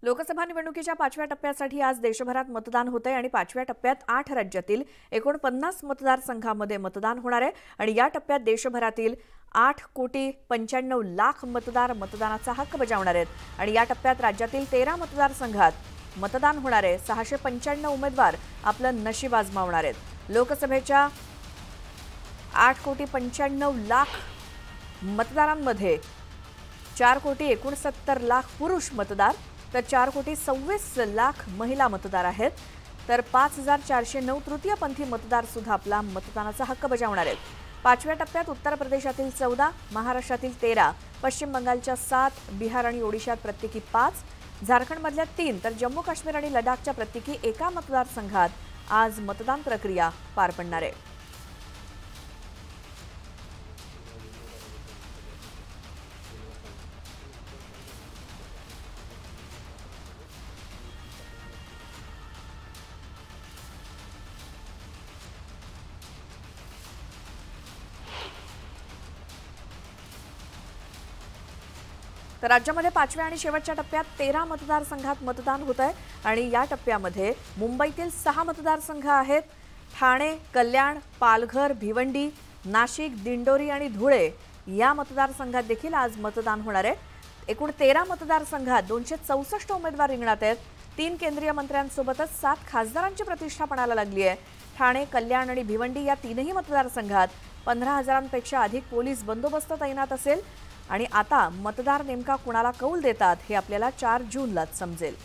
लोकसभा निवडणुकीच्या 5व्या टप्प्यासाठी आज देशभरात मतदान होतंय आणि 5व्या टप्प्यात 8 राज्यातील 49 मतदारसंघांमध्ये मतदान होणार आहे आणि या टप्प्यात देशभरातील 8,95,00,000 मतदार मतदानाचा हक्क बजावणार आहेत आणि या टप्प्यात राज्यातील 13 मतदारसंघात मतदान होणार आहे। 695 उमेदवार आपलं नशीब आजमावणार आहेत। लोकसभेच्या 8,95,00,000 मतदारांमध्ये 4,69,00,000 पुरुष मतदार तर 4,26,00,000 महिला मतदार आहेत तर 5,409 तृतीयपंथी मतदार सुद्धा आपला मतदानाचा हक्क बजावणार आहेत। 5व्या टप्प्यात उत्तर प्रदेशातील 14, महाराष्ट्रातील 13, पश्चिम बंगालच्या 7, बिहार आणि ओडिशात प्रत्येकी 5, झारखंडमधल्या 3 तर जम्मू काश्मीर आणि लडाखच्या प्रत्येकी एका मतदारसंघात आज मतदान प्रक्रिया पार पडणार आहे। तर राज्यामध्ये 5व्या आणि शेवटच्या टप्प्यात 13 मतदारसंघात मतदान होत आहे आणि या टप्प्यामध्ये मुंबईतील 6 मतदारसंघ आहेत। ठाणे, कल्याण, पालघर, भिवंडी, नाशिक, दिंडोरी आणि धुळे या मतदारसंघात देखील आज मतदान होणार आहे। एकूण 13 मतदारसंघात 264 उमेदवार रिंगणात आहेत। 3 केंद्रीय मंत्र्यांसोबतच 7 खासदारांची प्रतिष्ठा पणाला लागली आहे। ठाणे, कल्याण आणि भिवंडी या तीनही मतदारसंघात 15,000पेक्षा अधिक पोलीस बंदोबस्त तैनात असेल आणि आता मतदार नेमका कुणाला कौल देतात हे आपल्याला 4 जूनलाच समजेल।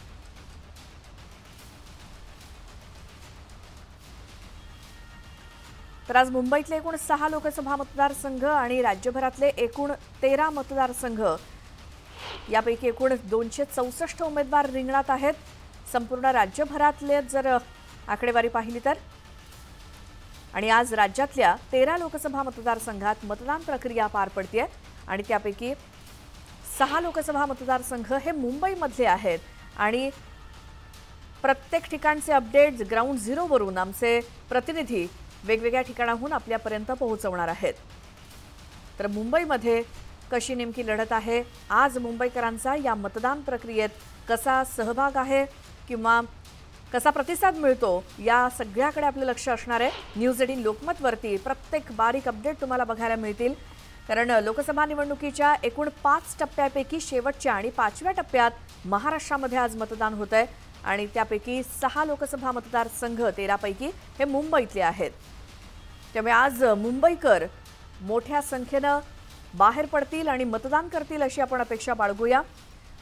तर आज मुंबईतले एकूण 6 लोकसभा मतदारसंघ आणि राज्यभरातले एकूण 13 मतदारसंघ यापैकी एकूण 264 उमेदवार रिंगणात आहेत। संपूर्ण राज्यभरातले जर आकडेवारी पाहिली तर आणि आज राज्यातल्या 13 लोकसभा मतदारसंघात मतदान प्रक्रिया पार पडते आणि त्यापैकी 6 लोकसभा मतदारसंघ हे मुंबईमधले आहेत आणि प्रत्येक ठिकाणचे अपडेट्स ग्राउंड झिरो वरून आमचे प्रतिनिधी वेगवेगळ्या ठिकाणाहून आपल्यापर्यंत पोहोचवणार आहेत। तर मुंबईमध्ये कशी नेमकी लढत आहे, आज मुंबईकरांचा या मतदान प्रक्रियेत कसा सहभाग आहे किंवा कसा प्रतिसाद मिळतो या सगळ्याकडे आपलं लक्ष असणार आहे। न्यूज 18 लोकमतवरती प्रत्येक बारीक अपडेट तुम्हाला बघायला मिळतील कारण लोकसभा निवडणुकीच्या एकूण 5 टप्प्यापैकी शेवटच्या आणि 5व्या टप्प्यात महाराष्ट्रामध्ये आज मतदान होत आहे आणि त्यापैकी 6 लोकसभा मतदारसंघ 13 पैकी हे मुंबईतले आहेत। त्यामुळे आज मुंबईकर मोठ्या संख्येने बाहेर पडतील आणि मतदान करतील अशी आपण अपेक्षा बाळगूया।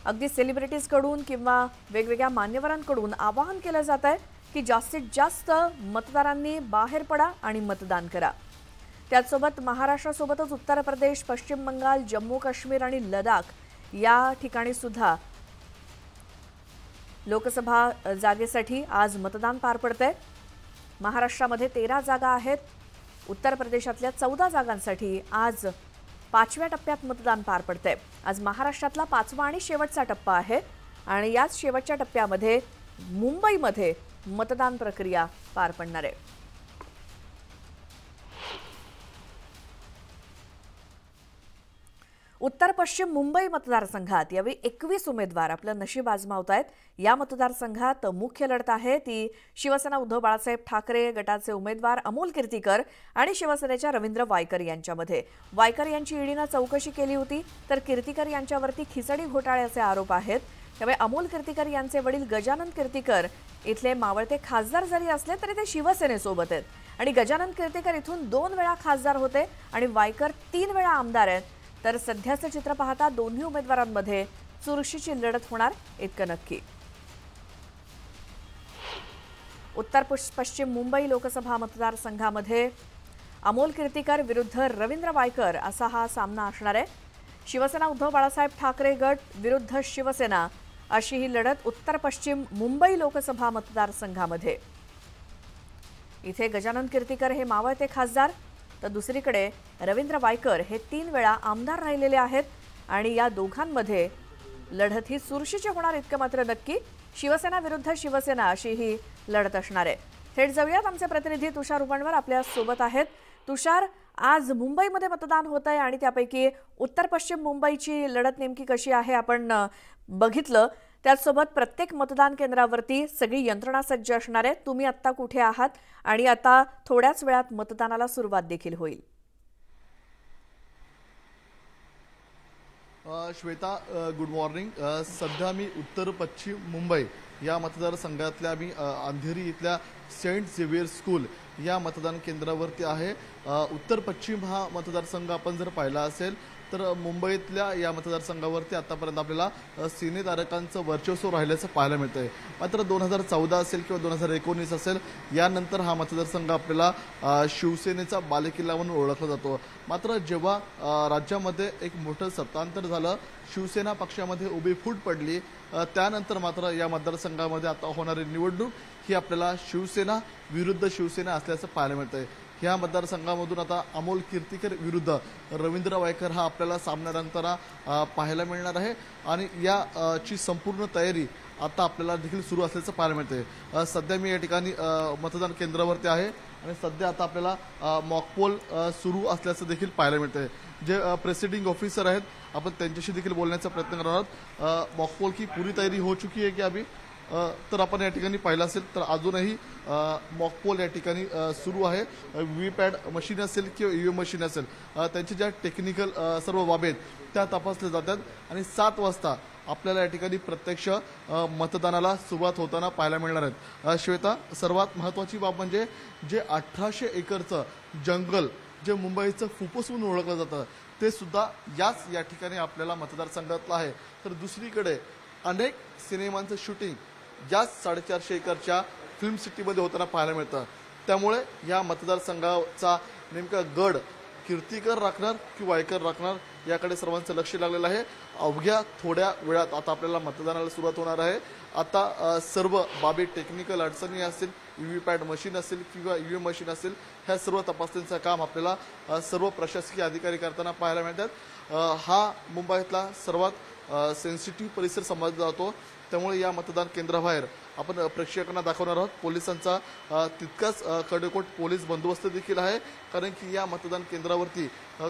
अगदी सेलिब्रिटीजकडून किंवा वेगवेगळ्या मान्यवरांकडून आवाहन केलं जात आहे की जास्तीत जास्त मतदारांनी बाहेर पडा आणि मतदान करा। त्याचसोबत महाराष्ट्रासोबतच उत्तर प्रदेश, पश्चिम बंगाल, जम्मू काश्मीर आणि लडाख या ठिकाणी सुद्धा लोकसभा जागेसाठी आज मतदान पार पडतंय। महाराष्ट्रामध्ये 13 जागा आहेत। उत्तर प्रदेशातल्या 14 जागांसाठी आज 5व्या टप्प्यात मतदान पार पडतंय। आज महाराष्ट्रातला 5वा आणि शेवटचा टप्पा आहे आणि याच शेवटच्या टप्प्यामध्ये मुंबईमध्ये मतदान प्रक्रिया पार पडणार आहे। उत्तर पश्चिम मुंबई मतदारसंघात यावेळी 21 उमेदवार आपलं नशीब आजमावत आहेत। या मतदारसंघात मुख्य लढत आहे ती शिवसेना उद्धव बाळासाहेब ठाकरे गटाचे उमेदवार अमोल कीर्तीकर आणि शिवसेनेच्या रवींद्र वायकर यांच्यामध्ये। वायकर यांची ईडीने चौकशी केली होती तर कीर्तीकर यांच्यावरती खिचडी घोटाळ्याचे आरोप आहेत। त्यामुळे अमोल कीर्तीकर यांचे वडील गजानन कीर्तीकर इथले मावळते खासदार जरी असले तरी ते शिवसेनेसोबत आहेत आणि गजानन कीर्तीकर इथून 2 वेळा खासदार होते आणि वायकर 3 वेळा आमदार आहेत। तर सध्याचं चित्र पाहता दोन्ही उमेदवारांमध्ये चुरशीची लढत होणार इतकं नक्की। उत्तर पश्चिम मुंबई लोकसभा मतदारसंघामध्ये अमोल कीर्तीकर विरुद्ध रवींद्र वायकर असा हा सामना असणार आहे। शिवसेना उद्धव बाळासाहेब ठाकरे गट विरुद्ध शिवसेना अशी ही लढत उत्तर पश्चिम मुंबई लोकसभा मतदारसंघामध्ये। इथे गजानन कीर्तीकर हे मावळते खासदार तर दुसरीकडे रवींद्र वायकर हे 3 वेळा आमदार राहिलेले आहेत आणि या दोघांमध्ये लढत ही चुरशीची होणार इतकं मात्र नक्की। शिवसेना विरुद्ध शिवसेना अशी ही लढत असणार आहे। थेट जाऊयात आमचे प्रतिनिधी तुषार उबणवर आपल्या सोबत आहेत। तुषार, आज मुंबईमध्ये मतदान होत आहे आणि त्यापैकी उत्तर पश्चिम मुंबईची लढत नेमकी कशी आहे आपण बघितलं त्याचसोबत प्रत्येक मतदान केंद्रावरती सगळी यंत्रणा सज्ज असणार आहे। तुम्ही आता कुठे आहात आणि आता थोड्याच वेळात मतदानाला सुरुवात देखील होईल। Shweta, good morning. सध्या मी उत्तर पश्चिम मुंबई या मतदारसंघातल्या मी अंधेरी इथल्या सेंट झेवियर स्कूल या मतदान केंद्रावरती आहे। उत्तर पश्चिम हा मतदारसंघ आपण जर पाहिला असेल तर मुंबईतल्या या मतदारसंघावरती आतापर्यंत आपल्याला सिनेधारकांचं वर्चस्व राहिल्याचं पाहायला मिळतंय। मात्र 2014 असेल किंवा 2019 असेल यानंतर हा मतदारसंघ आपल्याला शिवसेनेचा बालेकिल्ला म्हणून ओळखला जातो। मात्र जेव्हा राज्यामध्ये एक मोठं सत्तांतर झालं, शिवसेना पक्षामध्ये उभी फूट पडली, त्यानंतर मात्र या मतदारसंघामध्ये आता होणारी निवडणूक ही आपल्याला शिवसेना विरुद्ध शिवसेना असल्याचं पाहायला मिळतंय। ह्या मतदारसंघामधून आता अमोल कीर्तीकर विरुद्ध रवींद्र वायकर हा आपल्याला सामना रंगताना पाहायला मिळणार आहे आणि याची संपूर्ण तयारी आता आपल्याला देखील सुरू असल्याचं पाहायला मिळते। सध्या मी या ठिकाणी मतदान केंद्रावरती आहे आणि सध्या आता आपल्याला मॉकपोल सुरू असल्याचं देखील पाहायला मिळते। जे प्रेसिडिंग ऑफिसर आहेत आपण त्यांच्याशी देखील बोलण्याचा प्रयत्न करणार आहोत। मॉकपोल की पूरी तयारी हो चुकी आहे की अभी? तर आपण या ठिकाणी पाहिलं असेल तर अजूनही मॉकपोल या ठिकाणी सुरू आहे। व्हीपॅट मशीन असेल किंवा ईव्हीएम मशीन असेल त्यांची ज्या टेक्निकल सर्व बाबी आहेत त्या तपासल्या जातात आणि 7 वाजता आपल्याला या ठिकाणी प्रत्यक्ष मतदानाला सुरुवात होताना पाहायला मिळणार आहेत। श्वेता, सर्वात महत्त्वाची बाब म्हणजे जे 1800 एकरचं जंगल जे मुंबईचं फुफ्फुस म्हणून ओळखलं जातं ते सुद्धा याच या ठिकाणी आपल्याला मतदारसंघातलं आहे। तर दुसरीकडे अनेक सिनेमांचं शूटिंग याच 450 एकरच्या फिल्म सिटीमध्ये होताना पाहायला मिळतं। त्यामुळे या मतदारसंघाचा नेमका गड कीर्तीकर राखणार की वायकर राखणार याकडे सर्वांचं लक्ष लागलेलं आहे। अवघ्या थोड्या वेळात आता आपल्याला मतदानाला सुरुवात होणार आहे। आता सर्व बाबी टेक्निकल अडचणी असतील, व्हीपॅट मशीन असेल किंवा ईव्हीएम मशीन असेल, ह्या सर्व तपासणीचं काम आपल्याला सर्व प्रशासकीय अधिकारी करताना पाहायला मिळतात। हा मुंबईतला सर्वात सेन्सिटिव्ह परिसर समजला जातो, त्यामुळे या मतदान केंद्राबाहेर आपण प्रेक्षकांना दाखवणार आहोत। पोलिसांचा तितकाच कडेकोट पोलीस बंदोबस्त देखील आहे, कारण की या मतदान केंद्रावरती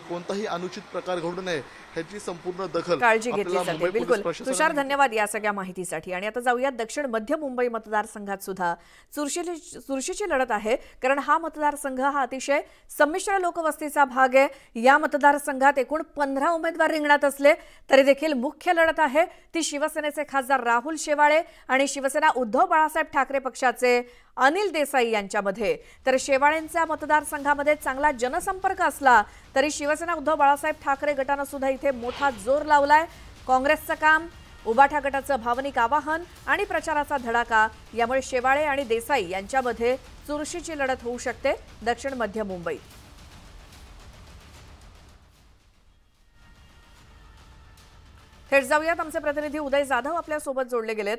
कोणताही अनुचित प्रकार घडू नये ह्याची संपूर्ण दखल काळजी घेतली जाते। बिलकुल तुषार, धन्यवाद या सगळ्या माहितीसाठी। आणि आता जाऊयात दक्षिण मध्य मुंबई मतदारसंघात सुद्धा चुरशीची लढत आहे, कारण हा मतदारसंघ हा अतिशय संमिश्र लोकवस्तीचा भाग आहे। या मतदारसंघात एकूण 15 उमेदवार रिंगणात असले तरी देखील मुख्य लढत आहे ती शिवसेनेचे खासदार राहुल शेवाळे आणि शिवसेना उद्धव बाळासाहेब ठाकरे पक्षाचे अनिल देसाई यांच्यामध्ये। तर शेवाळेंच्या मतदारसंघामध्ये चांगला जनसंपर्क असला तरी शिवसेना उद्धव बाळासाहेब ठाकरे गटानं सुद्धा इथे मोठा जोर लावलाय। काँग्रेसचं काम, उबाठा गटाचं भावनिक आवाहन आणि प्रचाराचा धडाका यामुळे शेवाळे आणि देसाई यांच्यामध्ये चुरशीची लढत होऊ शकते दक्षिण मध्य मुंबईत। थेट जाऊयात, आमचे प्रतिनिधी उदय जाधव आपल्या सोबत जोडले गेलेत।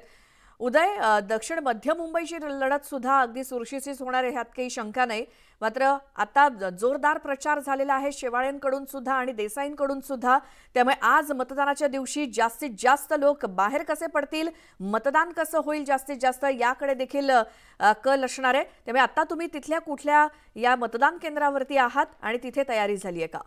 उदय, दक्षिण मध्य मुंबईची लढत सुद्धा अगदी चुरशीचीच होणार आहे ह्यात काही शंका नाही। मात्र आता जोरदार प्रचार झालेला आहे शेवाळेंकडून सुद्धा आणि देसाईंकडून सुद्धा, त्यामुळे आज मतदानाच्या दिवशी जास्तीत जास्त लोक बाहेर कसे पडतील, मतदान कसं होईल जास्तीत जास्त याकडे देखील कल असणार आहे। त्यामुळे आता तुम्ही तिथल्या कुठल्या या मतदान केंद्रावरती आहात आणि तिथे तयारी झाली आहे का?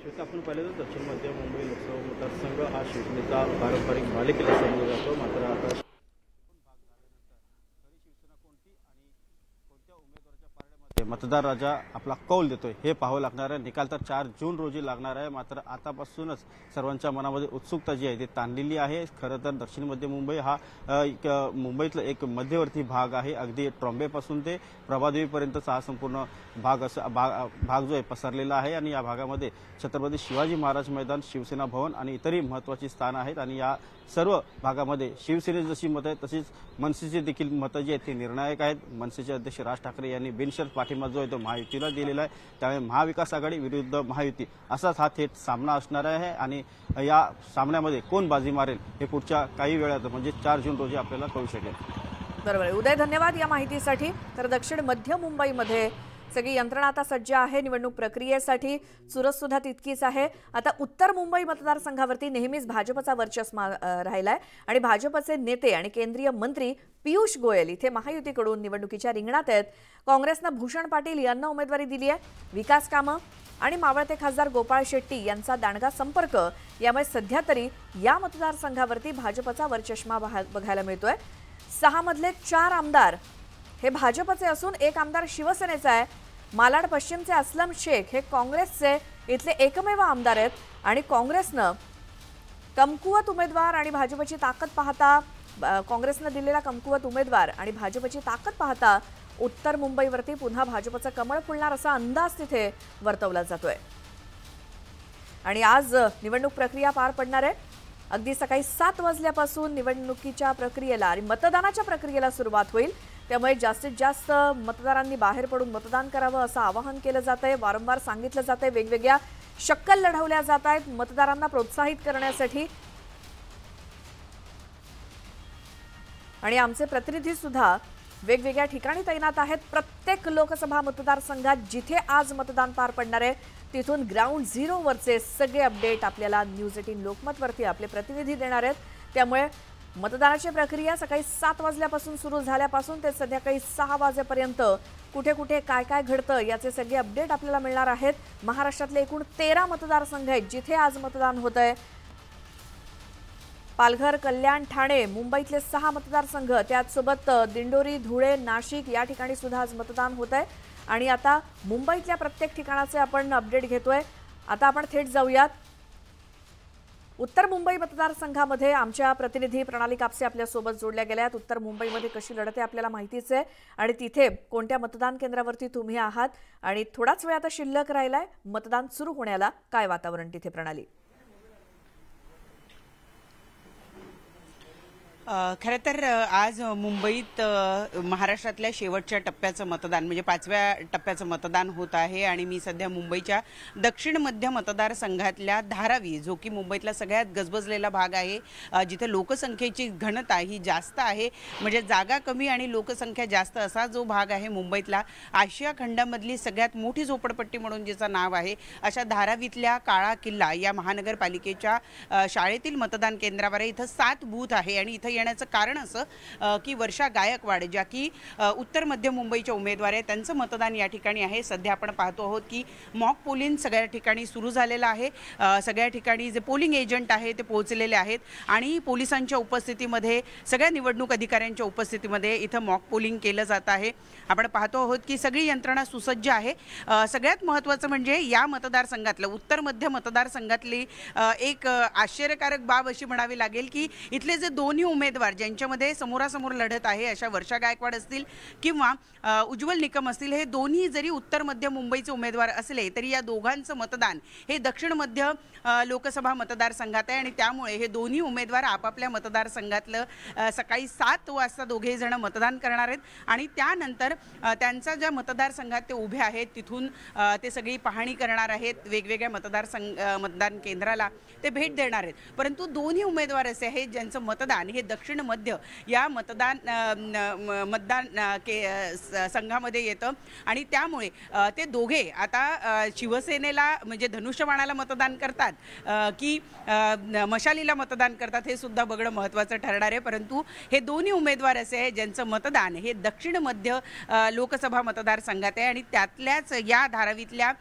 श्वेता, आपण पाहिलं तर दक्षिण मध्य मुंबई लोकसभा मतदारसंघ हा शिवसेनेचा पारंपरिक बालेकिल्ला समजला जातो। मात्र आता शिवसेना कोणती आणि कोणत्या उमेदवाराच्या पारड्यामध्ये मतदार राजा आपला कौल देतोय हे पाहावं लागणार आहे। निकाल तर 4 जून रोजी लागणार आहे। मात्र आतापासूनच सर्वांच्या मनामध्ये उत्सुकता जी आहे ती ताणलेली आहे। खरं तर दक्षिण मध्य मुंबई हा मुंबईतला एक मध्यवर्ती भाग आहे। अगदी ट्रॉम्बेपासून ते प्रभादेवीपर्यंतचा हा संपूर्ण भाग जो आहे पसरलेला आहे आणि या भागामध्ये छत्रपती शिवाजी महाराज मैदान, शिवसेना भवन आणि इतरही महत्त्वाची स्थानं आहेत। आणि या सर्व भागामध्ये शिवसेनेची जशी मतं आहेत तशीच मनसेची देखील मतं जी आहेत ती निर्णायक आहेत। मनसेचे अध्यक्ष राज ठाकरे यांनी बिनशर्त पाठिंबा जो आहे तो महायुतीला दिलेला आहे, त्यामुळे महाविकास आघाडी विरुद्ध महायुती असाच हा थेट सामना असणार आहे। आणि या सामन्यामध्ये कोण बाजी मारेल हे पुढच्या काही वेळात म्हणजे 4 जून रोजी आपल्याला कळू शकेल। बरोबर उदय, धन्यवाद या माहितीसाठी। तर दक्षिण मध्य मुंबईमध्ये सगळी यंत्रणा आता सज्ज आहे निवडणूक प्रक्रियेसाठी, चुरस सुद्धा तितकीच आहे। आता उत्तर मुंबई मतदारसंघावरती नेहमीच भाजपचा वर्चस्व राहिलाय आणि भाजपचे नेते आणि केंद्रीय मंत्री पियुष गोयल इथे महायुतीकडून निवडणुकीच्या रिंगणात आहेत। काँग्रेसनं भूषण पाटील यांना उमेदवारी दिली आहे। विकास कामं, आणि मावळते खासदार गोपाळ शेट्टी यांचा दांडगा संपर्क यामुळे सध्या तरी या मतदारसंघावरती भाजपचा वरचष्मा बघायला मिळतोय। 6 मधले 4 आमदार हे भाजपचे असून 1 आमदार शिवसेनेचा आहे। मालाड पश्चिमचे असलम शेख हे काँग्रेसचे इथले एकमेव आमदार आहेत आणि काँग्रेसनं कमकुवत उमेदवार आणि भाजपची ताकद पाहता काँग्रेसनं दिलेला कमकुवत उमेदवार आणि भाजपची ताकद पाहता उत्तर मुंबईवरती पुन्हा भाजपचं कमळ फुलणार असा अंदाज तिथे वर्तवला जातोय। आणि आज निवडणूक प्रक्रिया पार पडणार आहे। अगदी सकाळी 7 वाजल्यापासून निवडणुकीच्या प्रक्रियेला आणि मतदानाच्या प्रक्रियेला सुरुवात होईल। त्यामुळे जास्तीत जास्त मतदारांनी बाहेर पडून मतदान करावं असं आवाहन केलं जातंय। वारंवार सांगितलं जातंय, वेगवेगळ्या शक्कल लढवल्या जात आहेत मतदारांना प्रोत्साहित करण्यासाठी। आणि आमचे प्रतिनिधी सुद्धा वेगवेगळ्या ठिकाणी तैनात आहेत। प्रत्येक लोकसभा मतदारसंघात जिथे आज मतदान पार पडणार आहे तिथून ग्राउंड झिरो वरचे सगळे अपडेट आपल्याला न्यूज 18 लोकमत वरती आपले प्रतिनिधी देणार आहेत। त्यामुळे मतदानाची प्रक्रिया सकाळी 7 वाजल्यापासून सुरू झाल्यापासून ते संध्याकाळी 6 वाजेपर्यंत कुठे कुठे काय काय घडतं याचे सगळे अपडेट आपल्याला मिळणार आहेत। महाराष्ट्रातले एकूण 13 मतदारसंघ आहेत जिथे आज मतदान होतंय। पालघर, कल्याण, ठाणे, मुंबईतले 6 मतदारसंघ, त्याचसोबत दिंडोरी, धुळे, नाशिक या ठिकाणी सुद्धा आज मतदान होतंय। आणि आता मुंबईतल्या प्रत्येक ठिकाणाचे आपण अपडेट घेतोय। आता आपण थेट जाऊयात उत्तर मुंबई मतदारसंघामध्ये। आमच्या प्रतिनिधी प्रणाली कापसे आपल्या सोबत जोडल्या गेल्या आहेत। उत्तर मुंबईमध्ये कशी लढत आहे आपल्याला माहितीच आहे आणि तिथे कोणत्या मतदान केंद्रावरती तुम्ही आहात आणि थोडाच वेळ आता शिल्लक राहिलाय मतदान सुरू होण्याला, काय वातावरण तिथे प्रणाली? खरं तर आज मुंबईत महाराष्ट्रातल्या शेवटच्या टप्प्याचं मतदान म्हणजे 5व्या टप्प्याचं मतदान होत आहे आणि मी सध्या मुंबईच्या दक्षिण मध्य मतदारसंघातल्या धारावी, जो की मुंबईतला सगळ्यात गजबजलेला भाग आहे, जिथे लोकसंख्येची घनता ही जास्त आहे, म्हणजे जागा कमी आणि लोकसंख्या जास्त असा जो भाग आहे मुंबईतला, आशिया खंडामधली सगळ्यात मोठी झोपडपट्टी म्हणून जिचं नाव आहे, अशा धारावीतल्या काळा किल्ला या महानगरपालिकेच्या शाळेतील मतदान केंद्रावर इथं 7 बूथ आहे। आणि इथं येण्याचं कारण असं की वर्षा गायकवाड, ज्या की उत्तर मध्य मुंबईच्या उमेदवार आहेत, त्यांचं मतदान या ठिकाणी आहे। सध्या आपण पाहतो आहोत की मॉक पोलिंग सगळ्या ठिकाणी सुरू झालेलं आहे। सगळ्या ठिकाणी जे पोलिंग एजंट आहे ते पोहोचलेले आहेत आणि पोलिसांच्या उपस्थितीमध्ये, सगळ्या निवडणूक अधिकाऱ्यांच्या उपस्थितीमध्ये इथं मॉक पोलिंग केलं जात आहे। आपण पाहतो आहोत की सगळी यंत्रणा सुसज्ज आहे। सगळ्यात महत्त्वाचं म्हणजे या मतदारसंघातलं उत्तर मध्य मतदारसंघातली एक आश्चर्यकारक बाब अशी म्हणावी लागेल की इथले जे दोन्ही उमेदवार ज्यांच्यामध्ये समोरासमोर लढत आहे, अशा वर्षा गायकवाड असतील किंवा उज्ज्वल निकम असतील, हे दोन्ही जरी उत्तर मध्य मुंबईचे उमेदवार असले तरी या दोघांचं मतदान हे दक्षिण मध्य लोकसभा मतदारसंघात आहे आणि त्यामुळे हे दोन्ही उमेदवार आपापल्या मतदारसंघातलं सकाळी 7 वाजता दोघे जण मतदान करणार आहेत आणि त्यानंतर त्यांचा ज्या मतदारसंघात ते उभे आहेत तिथून ते सगळी पाहणी करणार आहेत। वेगवेगळ्या मतदान केंद्राला ते भेट देणार आहेत। परंतु दोन्ही उमेदवार असे आहेत ज्यांचं मतदान हे दक्षिण मध्य या मतदान संघामध्ये येतं आणि त्यामुळे ते दोघे आता शिवसेनेला म्हणजे धनुष्यबाणाला मतदान करतात की मशालीला मतदान करतात हे सुद्धा बघणं महत्त्वाचं ठरणार आहे। परंतु हे दोन्ही उमेदवार असे आहेत ज्यांचं मतदान हे दक्षिण मध्य लोकसभा मतदारसंघात आहे आणि त्यातल्याच या धारावीतल्या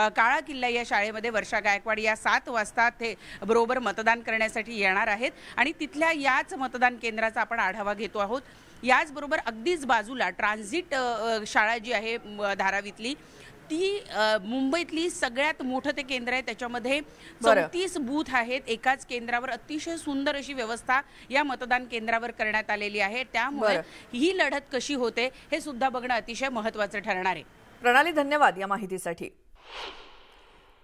काळा किल्ला या शाळेमध्ये वर्षा गायकवाड या 7 वाजता ते बरोबर मतदान करण्यासाठी येणार आहेत आणि तिथल्या याच मतदान केंद्राचा आपण आढावा घेतो आहोत। याचबरोबर अगदीच बाजूला ट्रान्झिट शाळा जी आहे धारावीतली, ती मुंबईतली सगळ्यात मोठं ते केंद्र आहे। त्याच्यामध्ये 34 बूथ आहेत। एकाच केंद्रावर अतिशय सुंदर अशी व्यवस्था या मतदान केंद्रावर करण्यात आलेली आहे। त्यामुळे ही लढत कशी होते हे सुद्धा बघणं अतिशय महत्त्वाचं ठरणार आहे। प्रणाली, धन्यवाद या माहितीसाठी।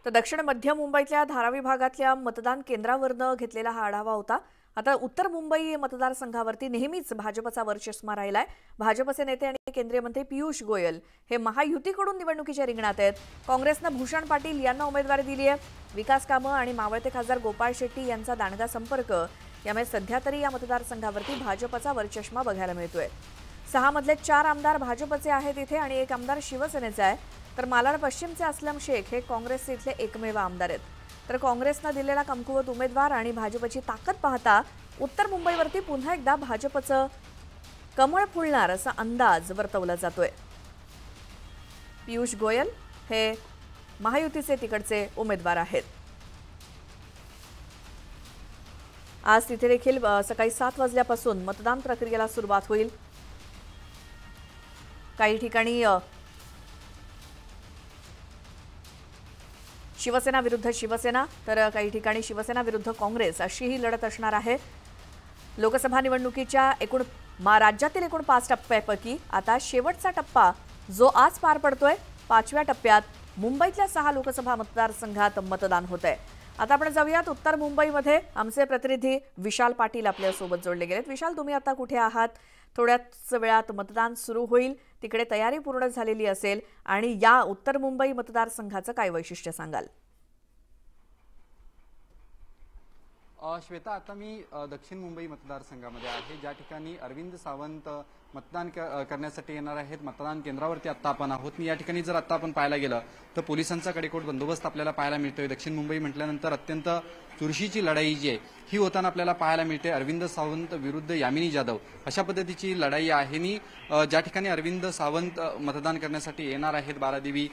तर दक्षिण मध्य मुंबईतल्या धारावी भागातल्या मतदान केंद्रावरनं घेतलेला हा आढावा होता। आता उत्तर मुंबई मतदारसंघावरती नेहमीच भाजपचा वरचष्मा राहिलाय। भाजपचे नेते आणि केंद्रीय मंत्री पियुष गोयल हे महायुतीकडून निवडणुकीच्या रिंगणात आहेत। काँग्रेसनं भूषण पाटील यांना उमेदवारी दिली आहे। विकास कामं आणि मावळते खासदार गोपाळ शेट्टी यांचा दांडगा संपर्क यामुळे सध्या तरी या मतदारसंघावरती भाजपचा वरचष्मा बघायला मिळतोय। 6 मधले 4 आमदार भाजपचे आहेत इथे आणि 1 आमदार शिवसेनेचा आहे। तर मालाड पश्चिमचे असलम शेख हे काँग्रेसचे इथले एकमेव आमदार आहेत। तर काँग्रेसनं दिलेला कमकुवत उमेदवार आणि भाजपची ताकद पाहता उत्तर मुंबईवरती पुन्हा एकदा भाजपचं कमळ फुलणार असा अंदाज वर्तवला जातोय। पियुष गोयल हे महायुतीचे तिकडचे उमेदवार आहेत। आज तिथे देखील सकाळी 7 वाजल्यापासून मतदान प्रक्रियेला सुरुवात होईल। काही ठिकाणी शिवसेना विरुद्ध शिवसेना तर काही ठिकाणी शिवसेना विरुद्ध काँग्रेस अशी ही लढत असणार आहे। लोकसभा निवडणुकीच्या राज्यातील एकूण 5 टप्प्यापैकी आता शेवटचा टप्पा जो आज पार पडतोय 5व्या टप्प्यात मुंबईतल्या 6 लोकसभा मतदारसंघात मतदान होतंय। आता आपण जाऊयात उत्तर मुंबईमध्ये आमचे प्रतिनिधी विशाल पाटील आपल्या सोबत जोडले गेलेत। विशाल, तुम्ही आता कुठे आहात? थोड्याच वेळात मतदान सुरू होईल, तिकडे तयारी पूर्ण झालेली असेल आणि या उत्तर मुंबई मतदारसंघाचं काय वैशिष्ट्य सांगाल? श्वेता, आता मी दक्षिण मुंबई मतदारसंघामध्ये आहे, ज्या ठिकाणी अरविंद सावंत मतदान करण्यासाठी येणार आहेत। मतदान केंद्रावरती आता आपण आहोत। मी या ठिकाणी जर आता आपण पाहायला गेलं तर पोलिसांचा कडेकोट बंदोबस्त आपल्याला पाहायला मिळतोय। दक्षिण मुंबई म्हटल्यानंतर अत्यंत चुरशीची लढाई जी आहे ही होताना आपल्याला पाहायला मिळते। अरविंद सावंत विरुद्ध यामिनी जाधव अशा पद्धतीची लढाई आहे। आणि ज्या ठिकाणी अरविंद सावंत मतदान करण्यासाठी येणार आहेत बारादेवी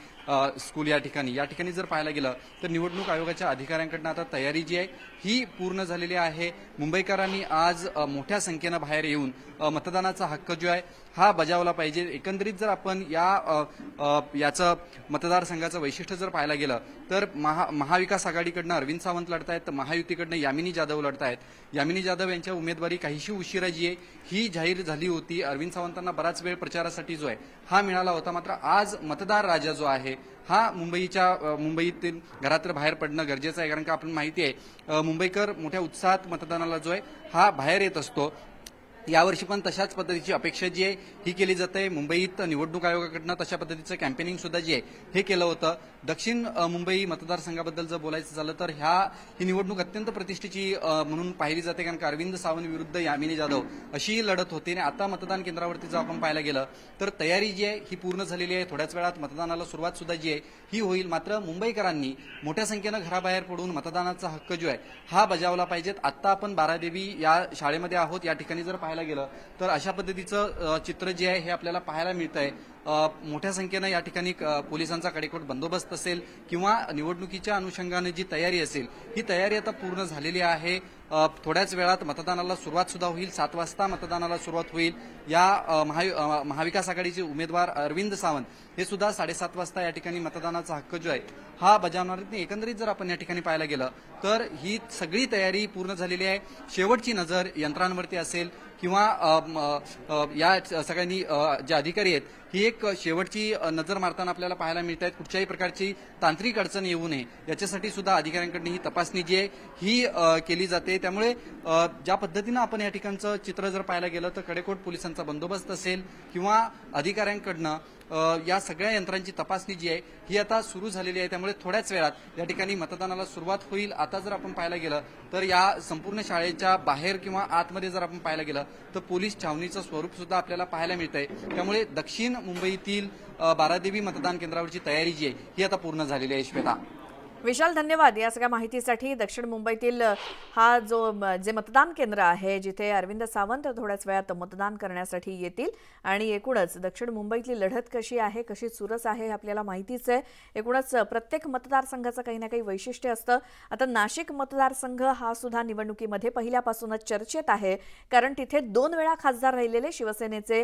स्कूल या ठिकाणी जर पाहायला गेलं तर निवडणूक आयोगाच्या अधिकाऱ्यांकडून आता तयारी जी आहे ही पूर्ण झालेली आहे। मुंबईकरांनी आज मोठ्या संख्येनं बाहेर येऊन मतदानाचा हक्क जो आहे हा बजावला पाहिजे। एकंदरीत जर आपण याचं मतदारसंघाचं वैशिष्ट्य जर पाहायला गेलं तर महाविकास आघाडीकडनं अरविंद सावंत लढतायत, तर महायुतीकडनं यामिनी जाधव लढतायत। यामिनी जाधव यांच्या उमेदवारी काहीशी उशिरा जी आहे ही जाहीर झाली होती। अरविंद सावंतांना बराच वेळ प्रचारासाठी जो आहे हा मिळाला होता, मात्र आज मतदार राजा जो आहे हा मुंबईतील घरात बाहेर पडणं गरजेचं आहे, कारण का आपण माहिती आहे मुंबईकर मोठ्या उत्साहात मतदानाला जो आहे हा बाहेर येत असतो। यावर्षी पण तशाच पद्धतीची अपेक्षा जी आहे ही केली जाते। मुंबईत निवडणूक आयोगाकडनं तशा पद्धतीचं कॅम्पेनिंग सुद्धा जे आहे हे केलं होतं। दक्षिण मुंबई मतदारसंघाबद्दल जर बोलायचं झालं तर ही निवडणूक अत्यंत प्रतिष्ठेची म्हणून पाहिली जाते, कारण का अरविंद सावंत विरुद्ध यामिनी जाधव अशी ही लढत होती। आणि आता मतदान केंद्रावरती जर आपण पाहायला गेलं तर तयारी जी आहे ही पूर्ण झालेली आहे। थोड्याच वेळात मतदानाला सुरुवात सुद्धा जी आहे ही होईल, मात्र मुंबईकरांनी मोठ्या संख्येनं घराबाहेर पडून मतदानाचा हक्क जो आहे हा बजावला पाहिजेत। आता आपण बारादेवी या शाळेमध्ये आहोत, या ठिकाणी जर पाहायला गेलं तर अशा पद्धतीचं चित्र जे आहे हे आपल्याला पाहायला मिळतंय। मोठ्या संख्येनं या ठिकाणी पोलिसांचा कडेकोट बंदोबस्त असेल किंवा निवडणुकीच्या अनुषंगाने जी तयारी असेल ही तयारी आता पूर्ण झालेली आहे। थोड्याच वेळात मतदानाला सुरुवात सुद्धा होईल। 7 वाजता मतदानाला सुरुवात होईल। या महाविकास आघाडीचे उमेदवार अरविंद सावंत हे सुद्धा 7:30 वाजता या ठिकाणी मतदानाचा हक्क जो आहे हा बजावणार आहेत। एकंदरीत जर आपण या ठिकाणी पाहायला गेलं तर ही सगळी तयारी पूर्ण झालेली आहे। शेवटची नजर यंत्रांवरती असेल किंवा या सगळ्यांनी जे अधिकारी आहेत ही एक शेवटची नजर मारताना आपल्याला पाहायला मिळत आहेत। कुठच्याही प्रकारची तांत्रिक अडचण येऊ नये याच्यासाठी सुद्धा अधिकाऱ्यांकडून ही तपासणी जी आहे ही केली जाते। त्यामुळे ज्या पद्धतीनं आपण या ठिकाणचं चित्र जर पाहायला गेलं तर कडेकोट पोलिसांचा बंदोबस्त असेल किंवा अधिकाऱ्यांकडनं या सगळ्या यंत्रांची तपासणी जी आहे ही आता सुरू झालेली आहे। त्यामुळे थोड्याच वेळात या ठिकाणी मतदानाला सुरुवात होईल। आता जर आपण पाहायला गेलं तर या संपूर्ण शाळेच्या बाहेर किंवा आतमध्ये जर आपण पाहायला गेलं तर पोलीस छावणीचं स्वरूप सुद्धा आपल्याला पाहायला मिळतंय। त्यामुळे दक्षिण मुंबईतील बारादेवी मतदान केंद्रावरची तयारी जी आहे ही आता पूर्ण झालेली आहे। श्वेता, विशाल, धन्यवाद या सगळ्या माहितीसाठी। दक्षिण मुंबईतील जे मतदान केंद्र आहे जिथे अरविंद सावंत थोड्याच वेळात मतदान करण्यासाठी येतील आणि एकूणच दक्षिण मुंबईतली लढत कशी आहे, कशी चुरस आहे हे आपल्याला माहितीच आहे। एकूणच प्रत्येक मतदारसंघाचं काही ना काही वैशिष्ट्य असतं। आता नाशिक मतदारसंघ हा सुद्धा निवडणुकीमध्ये पहिल्यापासूनच चर्चेत आहे, कारण तिथे 2 वेळा खासदार राहिलेले शिवसेनेचे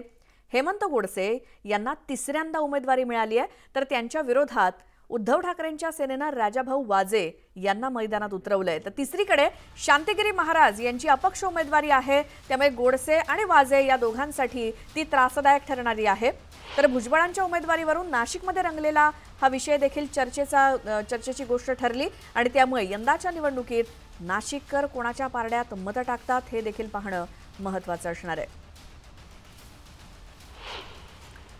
हेमंत गोडसे यांना 3ऱ्यांदा उमेदवारी मिळाली आहे, तर त्यांच्या विरोधात उद्धव ठाकरेंच्या सेनेनं राजाभाऊ वाजे यांना मैदानात उतरवलंय। तर तिसरीकडे शांतिगिरी महाराज यांची अपक्ष उमेदवारी आहे, त्यामुळे गोडसे आणि वाजे या दोघांसाठी ती त्रासदायक ठरणारी आहे। तर भुजबळांच्या उमेदवारीवरून नाशिकमध्ये रंगलेला हा विषय देखील चर्चेची गोष्ट ठरली आणि त्यामुळे यंदाच्या निवडणुकीत नाशिककर कोणाच्या पारड्यात मतं टाकतात हे देखील पाहणं महत्त्वाचं असणार आहे।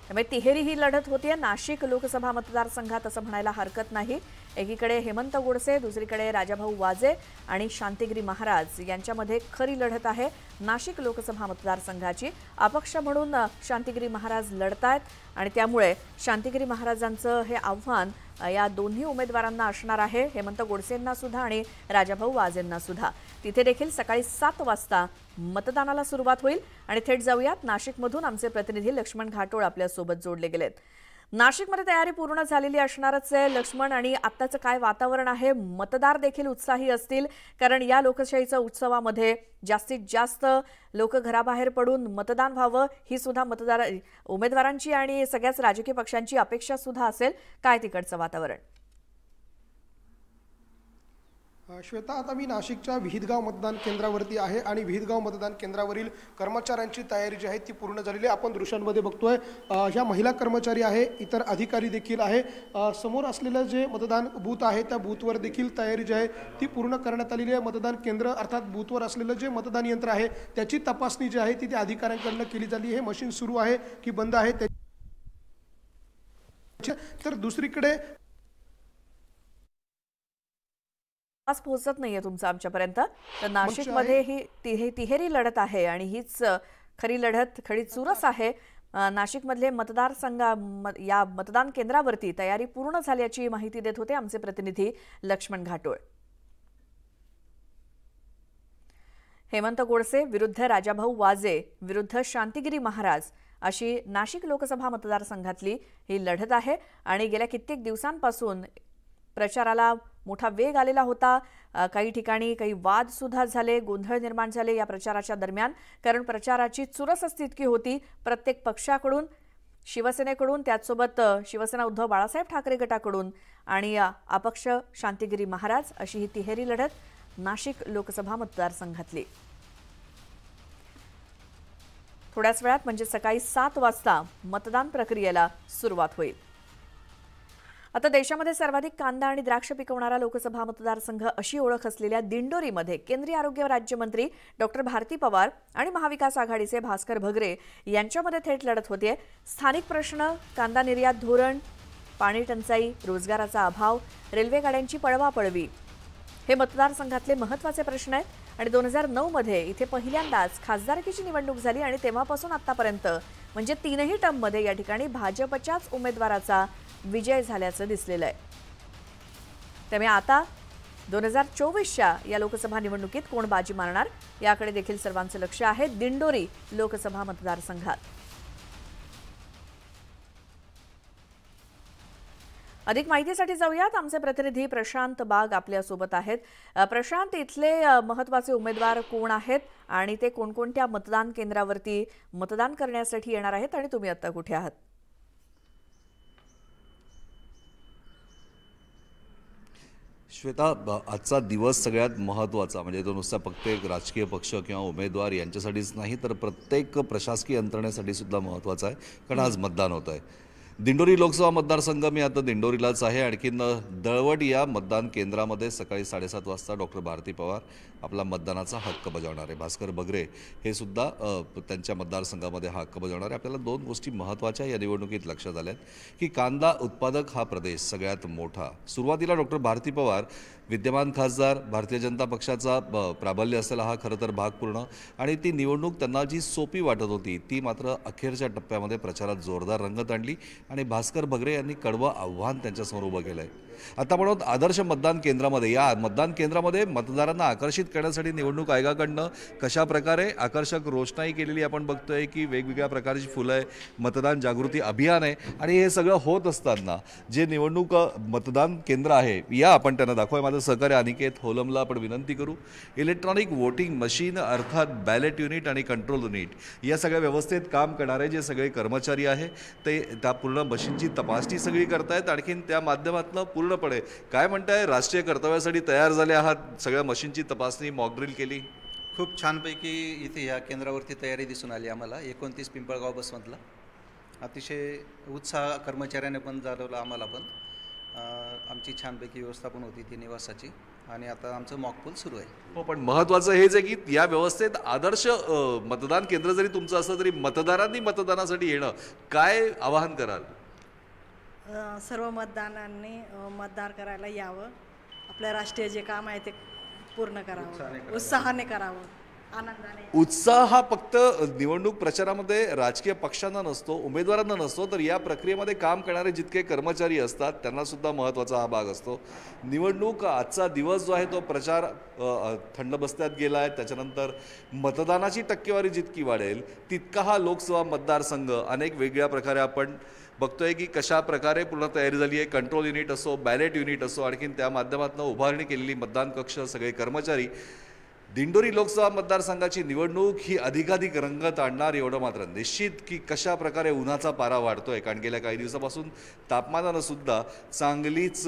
त्यामुळे तिहेरी ही लढत होतीये नाशिक लोकसभा मतदारसंघात असं म्हणायला हरकत नाही। एकीकडे हेमंत गोडसे, दुसरीकडे राजाभाऊ वाजे आणि शांतिगिरी महाराज यांच्यामध्ये खरी लढत आहे नाशिक लोकसभा मतदारसंघाची। अपक्ष म्हणून शांतिगिरी महाराज लढतायत आणि त्यामुळे शांतिगिरी महाराजांचं हे आव्हान या दोन्ही उमेदवारांना असणार आहे, हेमंत गोडसेंना सुद्धा आणि राजाभाऊ वाजेंना सुद्धा। तिथे देखील सकाळी 7 वाजता मतदानाला सुरुवात होईल आणि थेट जाऊयात नाशिकमधून आमचे प्रतिनिधी लक्ष्मण घाटोळ आपल्या सोबत जोडले गेलेत। नाशिकमध्ये तयारी पूर्ण झालेली असणारच आहे लक्ष्मण, आणि आत्ताचं काय वातावरण आहे? मतदार देखील उत्साही असतील, कारण या लोकशाहीच्या उत्सवामध्ये जास्तीत जास्त लोक घराबाहेर पडून मतदान व्हावं ही सुद्धा उमेदवारांची आणि सगळ्याच राजकीय पक्षांची अपेक्षा सुद्धा असेल. काय तिकडचं वातावरण? श्वेता, आता मी नाशिकच्या विहितगाव मतदान केंद्रावरती आहे आणि विहितगाव मतदान केंद्रावरील कर्मचाऱ्यांची तयारी जी आहे ती पूर्ण झालेली आहे. आपण दृश्यांमध्ये बघतोय ह्या महिला कर्मचारी आहे, इतर अधिकारी देखील आहे. समोर असलेलं जे मतदान बूथ आहे त्या बूथवर देखील तयारी जी आहे ती पूर्ण करण्यात आलेली आहे. मतदान केंद्र अर्थात बूथवर असलेलं जे मतदान यंत्र आहे त्याची तपासणी जी आहे ती त्या अधिकाऱ्यांकडून केली झाली. हे मशीन सुरू आहे की बंद आहे तर दुसरीकडे आज पोहोचत नाहीये तुमचा आमच्यापर्यंत. तर नाशिकमध्ये ही तिहेरी लढत आहे आणि हीच खरी लढत, खरी चुरस आहे. नाशिकमधले या मतदान केंद्रावरती तयारी पूर्ण झाल्याची माहिती देत होते आमचे प्रतिनिधी लक्ष्मण घाटोळ. हेमंत गोडसे विरुद्ध राजाभाऊ वाजे विरुद्ध शांतिगिरी महाराज अशी नाशिक लोकसभा मतदारसंघातली ही लढत आहे. आणि गेल्या कित्येक दिवसांपासून प्रचाराला मोठा वेग आलेला होता. काही ठिकाणी काही वाद सुद्धा झाले, गोंधळ निर्माण झाले या प्रचाराच्या दरम्यान, कारण प्रचाराची चुरसच तितकी होती. प्रत्येक पक्षाकडून, शिवसेनेकडून, त्याचसोबत शिवसेना उद्धव बाळासाहेब ठाकरे गटाकडून आणि अपक्ष शांतिगिरी महाराज अशी ही तिहेरी लढत नाशिक लोकसभा मतदारसंघातली. थोड्याच वेळात म्हणजे सकाळी 7 वाजता मतदान प्रक्रियेला सुरुवात होईल. आता देशामध्ये सर्वाधिक कांदा आणि द्राक्ष पिकवणारा लोकसभा मतदारसंघ अशी ओळख असलेल्या दिंडोरीमध्ये केंद्रीय आरोग्य राज्यमंत्री डॉक्टर भारती पवार आणि महाविकास आघाडीचे भास्कर भगरे यांच्यामध्ये थेट लढत होतीये. स्थानिक प्रश्न, कांदा निर्यात धोरण, पाणी टंचाई, रोजगाराचा अभाव, रेल्वे गाड्यांची पळवापळवी हे मतदारसंघातले महत्त्वाचे प्रश्न आहेत. आणि 2009 मध्ये इथे पहिल्यांदाच खासदारकीची निवडणूक झाली आणि तेव्हापासून आतापर्यंत म्हणजे 3ही टर्ममध्ये या ठिकाणी भाजपच्याच उमेदवाराचा विजय झाल्याचं दिसलेलं आहे. त्यामुळे आता 2024च्या या लोकसभा निवडणुकीत कोण बाजी मारणार याकडे देखील सर्वांचं लक्ष आहे दिंडोरी लोकसभा मतदारसंघात. अधिक माहितीसाठी जाऊयात. आमचे प्रतिनिधी प्रशांत बाग आपल्यासोबत आहेत. प्रशांत, इथले महत्त्वाचे उमेदवार कोण आहेत आणि ते कोणकोणत्या मतदान केंद्रावरती मतदान करण्यासाठी येणार आहेत आणि तुम्ही आता कुठे आहात? श्वेता, आजचा दिवस सगळ्यात महत्त्वाचा म्हणजे तो नुसता फक्त एक राजकीय पक्ष किंवा उमेदवार यांच्यासाठीच नाही तर प्रत्येक प्रशासकीय यंत्रणेसाठी सुद्धा महत्त्वाचा आहे, कारण आज मतदान होत आहे. दिंडोरी लोकसभा मतदारसंघ, मी आता दिंडोरीलाच आहे. आणखीन दळवट या मतदान केंद्रामध्ये सकाळी 7:30 वाजता डॉक्टर भारती पवार आपला मतदानाचा हक्क बजावणार आहे. भास्कर भगरे हे सुद्धा त्यांच्या मतदारसंघामध्ये हा हक्क बजावणार आहे. आपल्याला 2 गोष्टी महत्त्वाच्या या निवडणुकीत लक्षात आल्या आहेत की कांदा उत्पादक हा प्रदेश सगळ्यात मोठा. सुरुवातीला डॉक्टर भारती पवार विद्यमान खासदार, भारतीय जनता पक्षाचा प्राबल्य असलेला हा खरं तर भाग पूर्ण, आणि ती निवडणूक त्यांना जी सोपी वाटत होती ती मात्र अखेरच्या टप्प्यामध्ये प्रचारात जोरदार रंगत आणली आणि भास्कर भगरे यांनी कडवं आव्हान त्यांच्यासमोर उभं केलं आहे. आता म्हणून आदर्श मतदान केंद्रामध्ये, या मतदान केंद्रामध्ये मतदारांना आकर्षित करण्यासाठी निवडणूक आयोगाकडनं कशा प्रकारे आकर्षक रोषणाई केलेली आपण बघतोय की वेगवेगळ्या प्रकारची फुलं आहे, मतदान जागृती अभियान आहे. आणि हे सगळं होत असताना जे निवडणूक मतदान केंद्र आहे या आपण त्यांना दाखवाय. माझं सहकार्य अनिकेत होलमला आपण विनंती करू. इलेक्ट्रॉनिक वोटिंग मशीन अर्थात बॅलेट युनिट आणि कंट्रोल युनिट या सगळ्या व्यवस्थेत काम करणारे जे सगळे कर्मचारी आहे ते त्या पूर्ण मशीनची तपासणी सगळी करतायत. आणखीन त्या माध्यमातून पूर्णपणे काय म्हणताय, राष्ट्रीय कर्तव्यासाठी तयार झाले आहात, सगळ्या मशीनची तपासणी, मॉकड्रिल केली? खूप छानपैकी इथे या केंद्रावरती तयारी दिसून आली आम्हाला. 29 पिंपळगाव बसमधला अतिशय उत्साह कर्मचाऱ्याने पण जाणवला आम्हाला पण. आमची छानपैकी व्यवस्था पण होती ती निवासाची आणि आता आमचं मॉकपोल सुरू आहे. हो, पण महत्त्वाचं हेच आहे की या व्यवस्थेत आदर्श मतदान केंद्र जरी तुमचं असलं तरी मतदारांनी मतदानासाठी येणं, काय आवाहन कराल? सर्व मतदारांनी मतदान करायला यावं, आपलं राष्ट्रीय जे काम आहे ते पूर्ण करावं, उत्साहाने करावं, आनंदाने. उत्साह हा फक्त निवडणूक प्रचारामध्ये राजकीय पक्षांना नसतो, उमेदवारांना नसतो, तर या प्रक्रियेमध्ये काम करणारे जितके कर्मचारी असतात त्यांना सुद्धा महत्त्वाचा हा भाग असतो. निवडणूक आजचा दिवस जो आहे तो प्रचार थंड बस्त्यात गेला आहे. त्याच्यानंतर मतदानाची टक्केवारी जितकी वाढेल तितका हा लोकसभा मतदारसंघ अनेक वेगळ्या प्रकारे आपण बघतोय की कशा प्रकारे पूर्ण तयारी झाली आहे. कंट्रोल युनिट असो, बॅलेट युनिट असो, आणखीन त्या माध्यमातून उभारणी केलेली मतदान कक्ष, सगळे कर्मचारी. दिंडोरी लोकसभा मतदारसंघाची निवडणूक ही अधिकाधिक रंगत आणणार एवढं मात्र निश्चित की कशा प्रकारे उन्हाचा पारा वाढतोय. कारण गेल्या काही दिवसापासून तापमानानं सुद्धा चांगलीच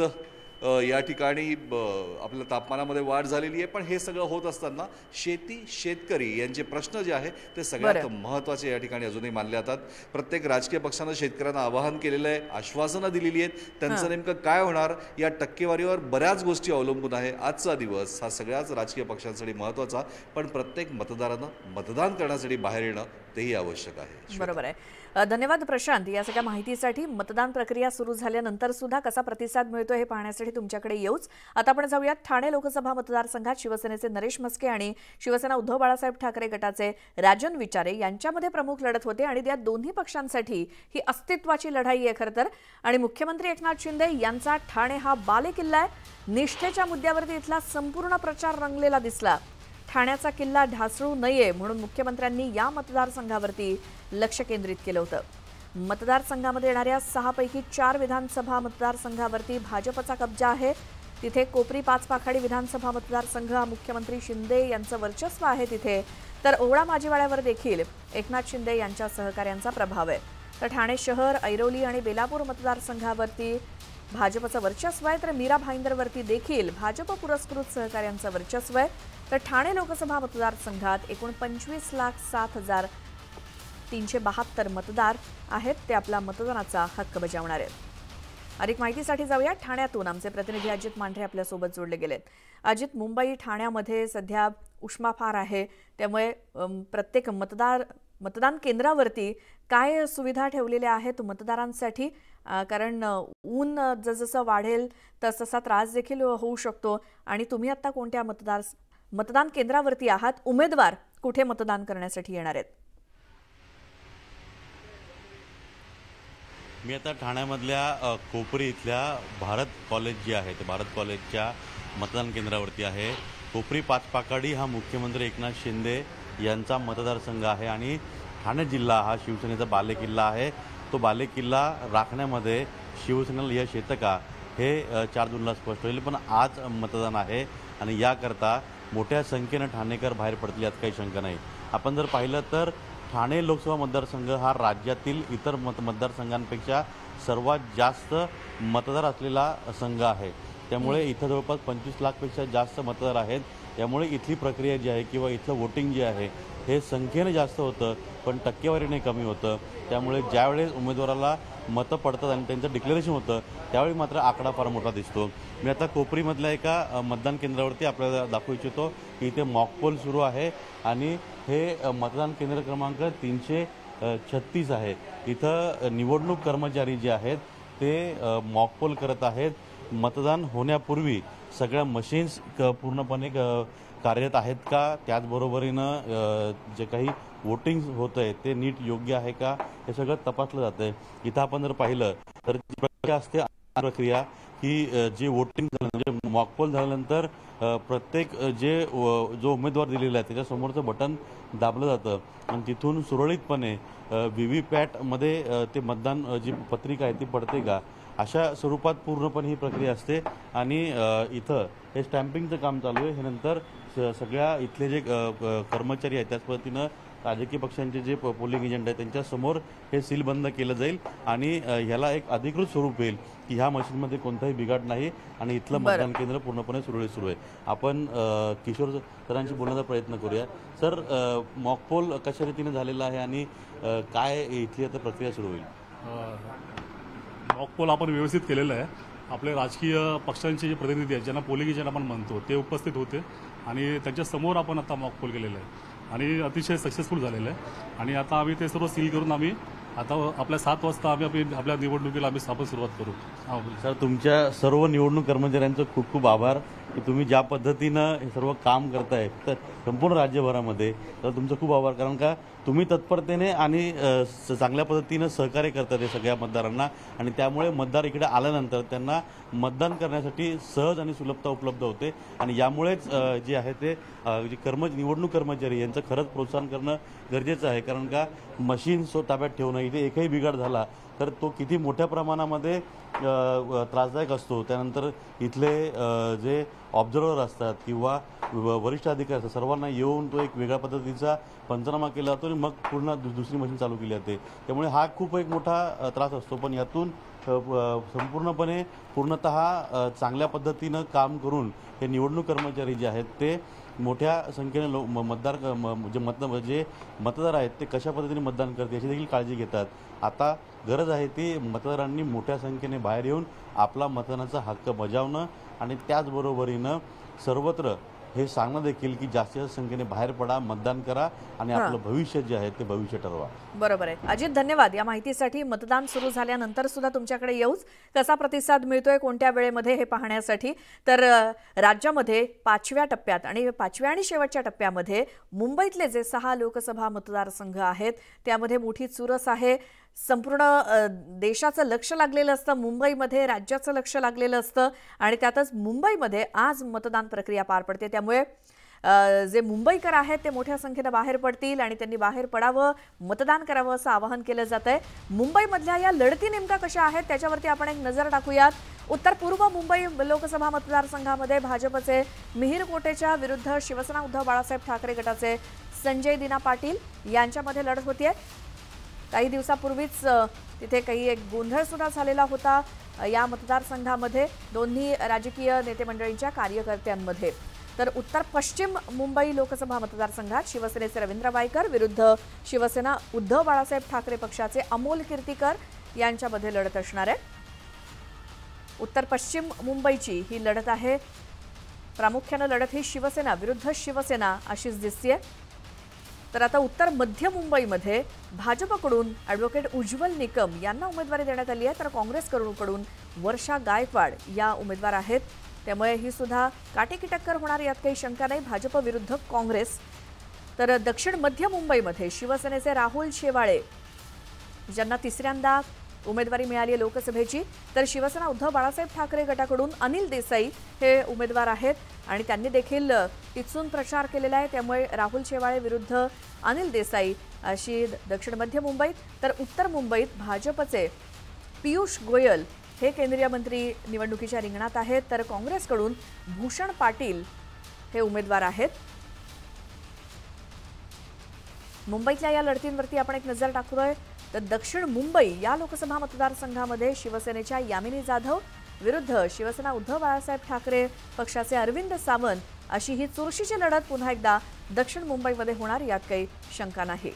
या ठिकाणी आपल्या तापमानामध्ये वाढ झालेली आहे. पण हे सगळं होत असताना शेती, शेतकरी यांचे प्रश्न जे आहे ते सगळ्यात महत्त्वाचे या ठिकाणी अजूनही मानले जातात. प्रत्येक राजकीय पक्षानं शेतकऱ्यांना आवाहन केलेलं आहे, आश्वासनं दिलेली आहेत. त्यांचं नेमकं काय होणार या टक्केवारीवर बऱ्याच गोष्टी अवलंबून आहे. आजचा दिवस हा सगळ्याच राजकीय पक्षांसाठी महत्त्वाचा, पण प्रत्येक मतदारानं मतदान करण्यासाठी बाहेर येणं तेही आवश्यक आहे. बरोबर आहे. धन्यवाद प्रशांत या सगळ्या माहितीसाठी. मतदान प्रक्रिया सुरू झाल्यानंतर सुद्धा कसा प्रतिसाद मिळतो हे पाहण्यासाठी तुमच्याकडे येऊच. आता आपण जाऊयात ठाणे लोकसभा मतदारसंघात शिवसेनेचे नरेश म्हस्के आणि शिवसेना उद्धव बाळासाहेब ठाकरे गटाचे राजन विचारे यांच्यामध्ये प्रमुख लढत होते आणि या दोन्ही पक्षांसाठी ही अस्तित्वाची लढाई आहे खरं तर. आणि मुख्यमंत्री एकनाथ शिंदे यांचा ठाणे हा बालेकिल्ला आहे. निष्ठेच्या मुद्द्यावरती इथला संपूर्ण प्रचार रंगलेला दिसला. ठाण्याचा किल्ला ढासळू नये म्हणून मुख्यमंत्र्यांनी या मतदारसंघावरती लक्ष केंद्रित केलं होतं. मतदारसंघामध्ये येणाऱ्या 6 पैकी 4 विधानसभा मतदारसंघावरती भाजपचा कब्जा आहे. तिथे कोपरी पाचपाखाडी विधानसभा मतदारसंघ हा मुख्यमंत्री शिंदे यांचं वर्चस्व आहे तिथे. तर ओवळा माजीवाड्यावर देखील एकनाथ शिंदे यांच्या सहकाऱ्यांचा प्रभाव आहे. तर ठाणे शहर, ऐरोली आणि बेलापूर मतदारसंघावरती भाजपचं वर्चस्व आहे. तर मीरा भाईंदरवरती देखील भाजप पुरस्कृत सहकाऱ्यांचं वर्चस्व आहे. तर ठाणे लोकसभा मतदारसंघात एकूण 25,07,372 मतदार आहेत. ते आपला मतदानाचा हक्क बजावणार आहेत. अधिक माहितीसाठी जाऊया ठाण्यातून आमचे प्रतिनिधी अजित मांढरे आपल्यासोबत जोडले गेलेत. अजित, मुंबई ठाण्यामध्ये सध्या उष्मा फार आहे, त्यामुळे प्रत्येक मतदान केंद्रावरती काय सुविधा ठेवलेल्या आहेत मतदारांसाठी? कारण ऊन जसजसं वाढेल तसतसा त्रास देखील होऊ शकतो. आणि तुम्ही आता कोणत्या मतदान केंद्रावरती आहात? उमेदवार कुठे मतदान करण्यासाठी येणार आहेत? मी आता ठाण्यामधल्या कोपरी इथल्या भारत कॉलेज जे आहे ते भारत कॉलेजच्या मतदान केंद्रावरती आहे. कोपरी पाचपाखाडी हा मुख्यमंत्री एकनाथ शिंदे यांचा मतदारसंघ आहे आणि ठाणे जिल्हा हा शिवसेनेचा बालेकिल्ला आहे. तो बालेकिल्ला राखण्यामध्ये शिवसेनेला यश येतं का हे 4 जूनला स्पष्ट होईल. पण आज मतदान आहे आणि याकरता मोठ्या संख्येनं ठाणेकर बाहेर पडतील यात काही शंका नाही. आपण जर पाहिलं तर ठाणे लोकसभा मतदारसंघ हा राज्यातील इतर मतदारसंघांपेक्षा सर्वात जास्त मतदार असलेला संघ आहे. त्यामुळे इथं जवळपास 25 लाखपेक्षा जास्त मतदार आहेत. त्यामुळे इथली प्रक्रिया जी आहे किंवा इथलं वोटिंग जे आहे हे संख्येने जास्त होतं पण टक्केवारीने कमी होतं. त्यामुळे ज्यावेळेस उमेदवाराला मतं पडतात आणि त्यांचं डिक्लेरेशन होतं त्यावेळी मात्र आकडा फार मोठा दिसतो. मी आता कोपरीमधल्या एका मतदान केंद्रावरती आपल्याला दाखवू इच्छितो की इथे मॉकपोल सुरू आहे आणि हे मतदान केंद्र क्रमांक 336 आहे. इथं निवडणूक कर्मचारी जे आहेत ते मॉकपोल करत आहेत. मतदान होण्यापूर्वी सगळ्या मशीन्स पूर्णपणे कार्यरत आहेत का, त्याचबरोबरीनं जे काही वोटिंग होतं आहे ते नीट योग्य आहे का हे सगळं तपासलं जातं आहे. इथं आपण जर पाहिलं तर जी प्रक्रिया असते प्रक्रिया की जे वोटिंग झालं म्हणजे मॉकपोल झाल्यानंतर प्रत्येक जो उमेदवार दिलेला आहे त्याच्यासमोरचं बटन दाबलं जातं आणि तिथून सुरळीतपणे व्हीव्हीपॅटमध्ये ते मतदान जी पत्रिका आहे ती पडते का अशा स्वरूपात पूर्णपणे ही प्रक्रिया असते. आणि इथं हे स्टॅम्पिंगचं काम चालू आहे. हे नंतर सगळ्या इथले जे कर्मचारी आहेत त्याच पद्धतीनं राजकीय पक्षांचे जे पोलिंग एजंट आहेत त्यांच्यासमोर हे सील बंद केलं जाईल आणि ह्याला एक अधिकृत स्वरूप येईल की ह्या मशीनमध्ये कोणताही बिघाड नाही आणि इथलं मतदान केंद्र पूर्णपणे सुरळीत सुरू आहे. आपण किशोर सरांशी बोलण्याचा प्रयत्न करूया. सर, मॉकपोल कशा रीतीने झालेला आहे आणि काय इथली आता प्रक्रिया सुरू होईल? मॉकपोल आपण व्यवस्थित केलेलं आहे. आपले राजकीय पक्षांचे जे प्रतिनिधी आहेत ज्यांना पोलिंग एजंट आपण म्हणतो ते उपस्थित होते आणि त्यांच्यासमोर आपण आता मॉकपोल केलेलं आहे आणि अतिशय सक्सेसफुल झालेलं आहे. आणि आता आम्ही ते सर्व सील करून आम्ही आता आपल्या 7 वाजता आम्ही आपल्या निवडणुकीला आम्ही आपण सुरुवात करू. सर, तुमच्या सर्व निवडणूक कर्मचाऱ्यांचं खूप खूप आभार की तुम्ही ज्या पद्धतीनं हे सर्व काम करताय तर संपूर्ण राज्यभरामध्ये तर तुमचं खूप आभार. कारण का तुम्ही तत्परतेने आणि चांगल्या पद्धतीनं सहकार्य करतात हे सगळ्या मतदारांना, आणि त्यामुळे मतदार इकडे आल्यानंतर त्यांना मतदान करण्यासाठी सहज आणि सुलभता उपलब्ध होते. आणि यामुळेच जे आहे ते जे निवडणूक कर्मचारी यांचं खरंच प्रोत्साहन करणं गरजेचं आहे. कारण का मशीन ताब्यात ठेवणं, इथे एकही बिघाड झाला तर तो किती मोठ्या प्रमाणामध्ये त्रासदायक असतो. त्यानंतर इथले जे ऑब्झर्वर असतात किंवा वरिष्ठ अधिकारी असतात, सर्वांना येऊन तो एक वेगळ्या पद्धतीचा पंचनामा केला जातो आणि मग पूर्ण दुसरी मशीन चालू केली जाते. त्यामुळे हा खूप एक मोठा त्रास असतो. पण यातून संपूर्णपणे पूर्णतः चांगल्या पद्धतीनं काम करून हे निवडणूक कर्मचारी जे आहेत ते मोठ्या संख्येने जे मतदार आहेत ते कशा पद्धतीने मतदान करते याची देखील काळजी घेतात. आता गरज आहे ती मतदारांनी मोठ्या संख्येने बाहेर येऊन आपला मतदानाचा हक्क बजावणं आणि त्याचबरोबरीनं सर्वत्र हे सांगणं देखील की जास्तीत जास्त संख्येने बाहेर पडा, मतदान करा आणि आपलं भविष्य जे आहे ते भविष्य ठरवा. बरोबर आहे अजित, धन्यवाद या माहितीसाठी. मतदान सुरू झाल्यानंतर सुद्धा तुमच्याकडे येऊच कसा प्रतिसाद मिळतोय कोणत्या वेळेमध्ये हे पाहण्यासाठी. तर राज्यामध्ये 5व्या टप्प्यात आणि 5व्या आणि शेवटच्या टप्प्यामध्ये मुंबईतले जे 6 लोकसभा मतदारसंघ आहेत त्यामध्ये मोठी चुरस आहे. संपूर्ण देशाचं लक्ष लागलेलं असतं, मुंबईमध्ये राज्याचं लक्ष लागलेलं असतं आणि त्यातच मुंबईमध्ये आज मतदान प्रक्रिया पार पडते. त्यामुळे जे मुंबईकर आहेत ते मोठ्या संख्येने बाहेर पडतील आणि त्यांनी बाहेर पडावं, मतदान करावं असं आवाहन केलं जात आहे. मुंबईमधल्या या लढती नेमका कशा आहेत त्याच्यावरती आपण एक नजर टाकूयात. उत्तर पूर्व मुंबई लोकसभा मतदारसंघामध्ये भाजपचे मिहीर कोटेच्या विरुद्ध शिवसेना उद्धव बाळासाहेब ठाकरे गटाचे संजय दिना पाटील यांच्यामध्ये लढत होतीये. काही दिवसापूर्वीच तिथे काही एक गोंधळ सुद्धा झालेला होता या मतदारसंघामध्ये दोन्ही राजकीय नेते मंडळींच्या कार्यकर्त्यांमध्ये. तर उत्तर पश्चिम मुंबई लोकसभा मतदारसंघात शिवसेनेचे रवींद्र वायकर विरुद्ध शिवसेना उद्धव बाळासाहेब ठाकरे पक्षाचे अमोल कीर्तीकर यांच्यामध्ये लढत असणार आहे. उत्तर पश्चिम मुंबईची ही लढत आहे. प्रामुख्याने लढत ही शिवसेना विरुद्ध शिवसेना अशीच दिसतेय. तर आता उत्तर मध्य मुंबईमध्ये भाजपकडून ॲडव्होकेट उज्ज्वल निकम यांना उमेदवारी देण्यात आली आहे, तर काँग्रेसकडून वर्षा गायकवाड या उमेदवार आहेत. त्यामुळे ही सुद्धा काटेकी टक्कर होणार यात काही शंका नाही, भाजप विरुद्ध काँग्रेस. तर दक्षिण मध्य मुंबईमध्ये शिवसेनेचे राहुल शेवाळे ज्यांना तिसऱ्यांदा उमेदवारी मिळाली आहे लोकसभेची, तर शिवसेना उद्धव बाळासाहेब ठाकरे गटाकडून अनिल देसाई हे उमेदवार आहेत आणि त्यांनी देखील टिचून प्रचार केलेला आहे. त्यामुळे राहुल शेवाळे विरुद्ध अनिल देसाई अशी दक्षिण मध्य मुंबईत. तर उत्तर मुंबईत भाजपचे पियुष गोयल हे केंद्रीय मंत्री निवडणुकीच्या रिंगणात आहेत, तर काँग्रेसकडून भूषण पाटील हे उमेदवार आहेत. मुंबईतल्या या लढतींवरती आपण एक नजर टाकतोय. तर दक्षिण मुंबई या लोकसभा मतदारसंघामध्ये शिवसेनेच्या यामिनी जाधव विरुद्ध शिवसेना उद्धव बाळासाहेब ठाकरे पक्षाचे अरविंद सावंत अशी ही चुरशीची लढत पुन्हा एकदा दक्षिण मुंबईमध्ये होणार यात काही शंका नाही.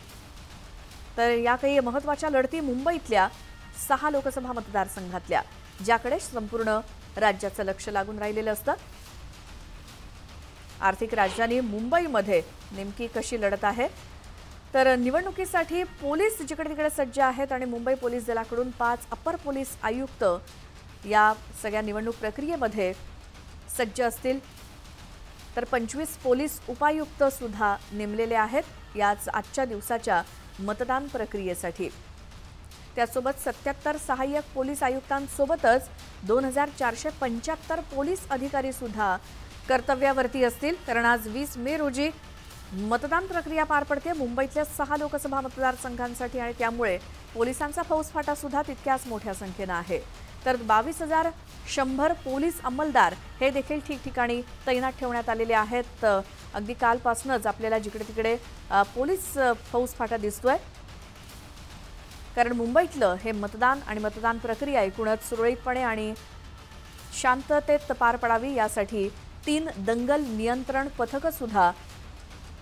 तर या काही महत्त्वाच्या लढती मुंबईतल्या 6 लोकसभा मतदारसंघातल्या ज्याकडे संपूर्ण राज्याचं लक्ष लागून राहिलेलं असतं. आर्थिक राजधानी मुंबईमध्ये नेमकी कशी लढत आहे. तर निवडणुकीसाठी पोलीस जिकडे तिकडे सज्ज आहेत आणि मुंबई पोलीस दलाकडून 5 अपर पोलीस आयुक्त या सगळ्या निवडणूक प्रक्रियेमध्ये सज्ज असतील. तर 25 पोलीस उपायुक्त सुद्धा नेमलेले आहेत याच आजच्या दिवसाच्या मतदान प्रक्रियेसाठी. त्यासोबत 77 सहाय्यक पोलीस आयुक्तांसोबतच 2475 पोलीस अधिकारी सुद्धा कर्तव्यावरती असतील. कारण आज 20 मे रोजी मतदान प्रक्रिया पार पडते मुंबईतल्या 6 लोकसभा मतदारसंघांसाठी आणि त्यामुळे पोलिसांचा फौजफाटा सुद्धा तितक्याच मोठ्या संख्येने आहे. तर 22,100 पोलीस अंमलदार हे देखील ठिकठिकाणी तैनात ठेवण्यात आलेले आहेत. अगदी कालपासूनच आपल्याला जिकडे तिकडे पोलीस फौजफाटा दिसतोय. कारण मुंबईतलं हे मतदान आणि मतदान प्रक्रिया एकूणच सुरळीतपणे आणि शांततेत पार पडावी यासाठी 3 दंगल नियंत्रण पथकं सुद्धा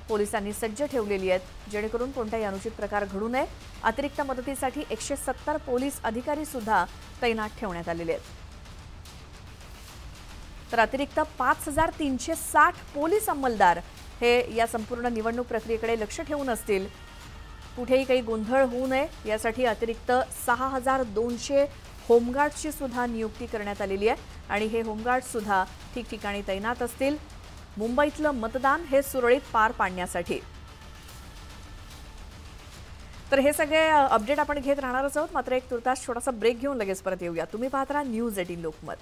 पोलिसांनी सज्ज ठेवलेली आहेत, जेणेकरून कोणताही अनुचित प्रकार घडू नये. अतिरिक्त मदतीसाठी 170 पोलीस अधिकारी सुद्धा तैनात ठेवण्यात आलेले आहेत. तर अतिरिक्त 5360 पोलीस अंमलदार हे या संपूर्ण निवडणूक प्रक्रियेकडे लक्ष ठेवून असतील. कुठेही काही गोंधळ होऊ नये यासाठी अतिरिक्त 6200 होमगार्डची सुद्धा नियुक्ती करण्यात आलेली आहे आणि हे होमगार्ड सुद्धा ठिकठिकाणी तैनात असतील मुंबईतलं मतदान हे सुरळीत पार पाडण्यासाठी. तर हे सगळे अपडेट आपण घेत राहणारच आहोत. मात्र एक तुर्तास छोटासा ब्रेक घेऊन लगेच परत येऊया. तुम्ही पाहत राहा न्यूज 18 लोकमत.